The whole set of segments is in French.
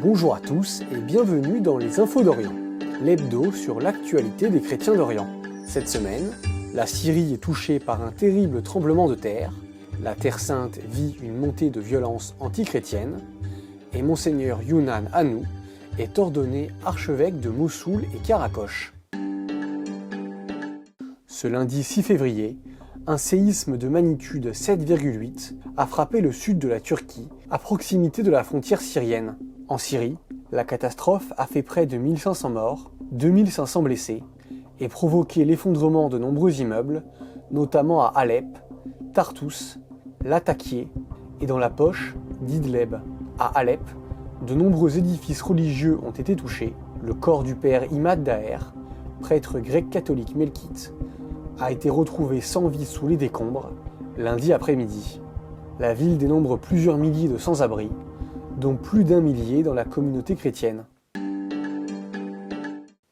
Bonjour à tous et bienvenue dans les Infos d'Orient, l'hebdo sur l'actualité des chrétiens d'Orient. Cette semaine, la Syrie est touchée par un terrible tremblement de terre, la Terre Sainte vit une montée de violence antichrétienne, et Monseigneur Younan Hanou est ordonné archevêque de Mossoul et Karakoche. Ce lundi 6 février, un séisme de magnitude 7,8 a frappé le sud de la Turquie, à proximité de la frontière syrienne. En Syrie, la catastrophe a fait près de 1500 morts, 2500 blessés, et provoqué l'effondrement de nombreux immeubles, notamment à Alep, Tartous, Latakié et dans la poche d'Idleb. À Alep, de nombreux édifices religieux ont été touchés. Le corps du père Imad Daher, prêtre grec-catholique melkite, a été retrouvé sans vie sous les décombres lundi après-midi. La ville dénombre plusieurs milliers de sans-abri, dont plus d'1 millier dans la communauté chrétienne.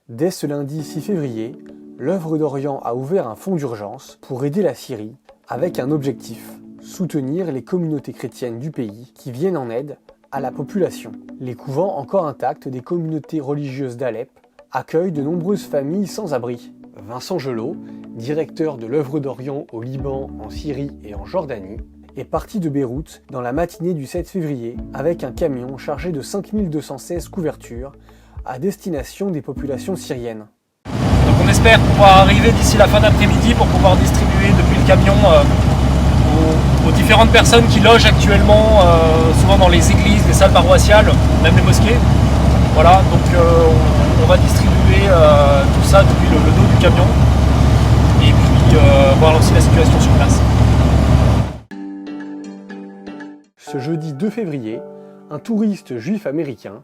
Dès ce lundi 6 février, l'œuvre d'Orient a ouvert un fonds d'urgence pour aider la Syrie avec un objectif, soutenir les communautés chrétiennes du pays qui viennent en aide à la population. Les couvents encore intacts des communautés religieuses d'Alep accueillent de nombreuses familles sans abri. Vincent Gelot, directeur de l'œuvre d'Orient au Liban, en Syrie et en Jordanie, est parti de Beyrouth dans la matinée du 7 février avec un camion chargé de 5216 couvertures à destination des populations syriennes. Donc on espère pouvoir arriver d'ici la fin d'après-midi pour pouvoir distribuer depuis le camion aux différentes personnes qui logent actuellement souvent dans les églises, les salles paroissiales, même les mosquées. Voilà, donc on va distribuer tout ça depuis le dos du camion et puis voir aussi la situation sur place. Ce jeudi 2 février, un touriste juif américain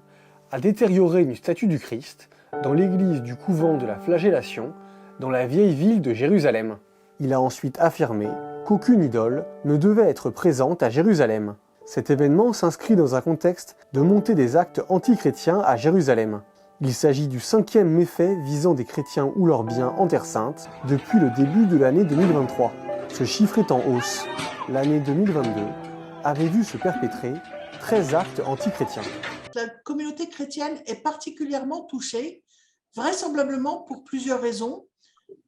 a détérioré une statue du Christ dans l'église du couvent de la Flagellation dans la vieille ville de Jérusalem. Il a ensuite affirmé qu'aucune idole ne devait être présente à Jérusalem. Cet événement s'inscrit dans un contexte de montée des actes anti-chrétiens à Jérusalem. Il s'agit du 5e méfait visant des chrétiens ou leurs biens en Terre Sainte depuis le début de l'année 2023. Ce chiffre est en hausse. L'année 2022 avait vu se perpétrer 13 actes anti-chrétiens. La communauté chrétienne est particulièrement touchée, vraisemblablement pour plusieurs raisons.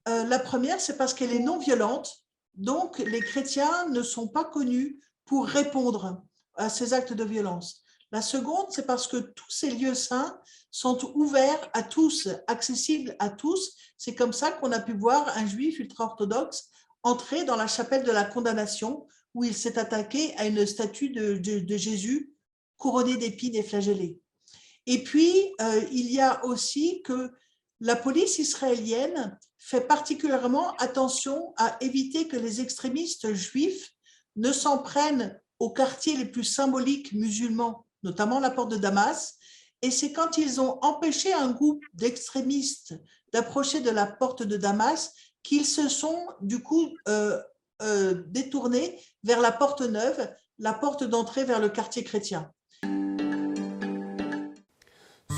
La première, c'est parce qu'elle est non violente, donc les chrétiens ne sont pas connus pour répondre à ces actes de violence. La seconde, c'est parce que tous ces lieux saints sont ouverts à tous, accessibles à tous. C'est comme ça qu'on a pu voir un juif ultra-orthodoxe entrer dans la chapelle de la condamnation où il s'est attaqué à une statue de Jésus couronné d'épines et flagellé. Et puis, il y a aussi que la police israélienne fait particulièrement attention à éviter que les extrémistes juifs ne s'en prennent aux quartiers les plus symboliques musulmans, notamment la porte de Damas. Et c'est quand ils ont empêché un groupe d'extrémistes d'approcher de la porte de Damas qu'ils se sont du coup détournés vers la porte neuve, la porte d'entrée vers le quartier chrétien.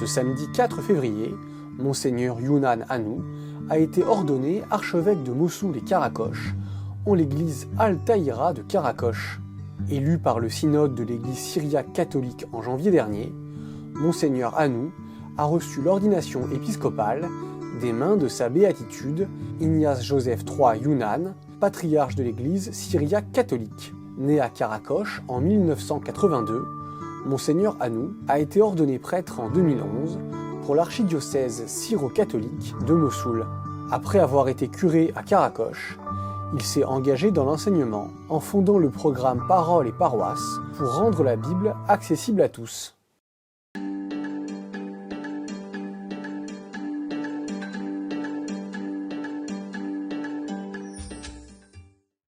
Ce samedi 4 février, Monseigneur Younan Hanou a été ordonné archevêque de Mossoul et Karakoche en l'église Al-Tahira de Karakoche. Élu par le synode de l'église syriaque catholique en janvier dernier, Monseigneur Hanou a reçu l'ordination épiscopale des mains de sa béatitude Ignace Joseph III Younan, patriarche de l'église syriaque catholique. Né à Karakoche en 1982, Monseigneur Hanou a été ordonné prêtre en 2011 pour l'archidiocèse syro-catholique de Mossoul. Après avoir été curé à Karakoche, il s'est engagé dans l'enseignement en fondant le programme Paroles et Paroisses pour rendre la Bible accessible à tous.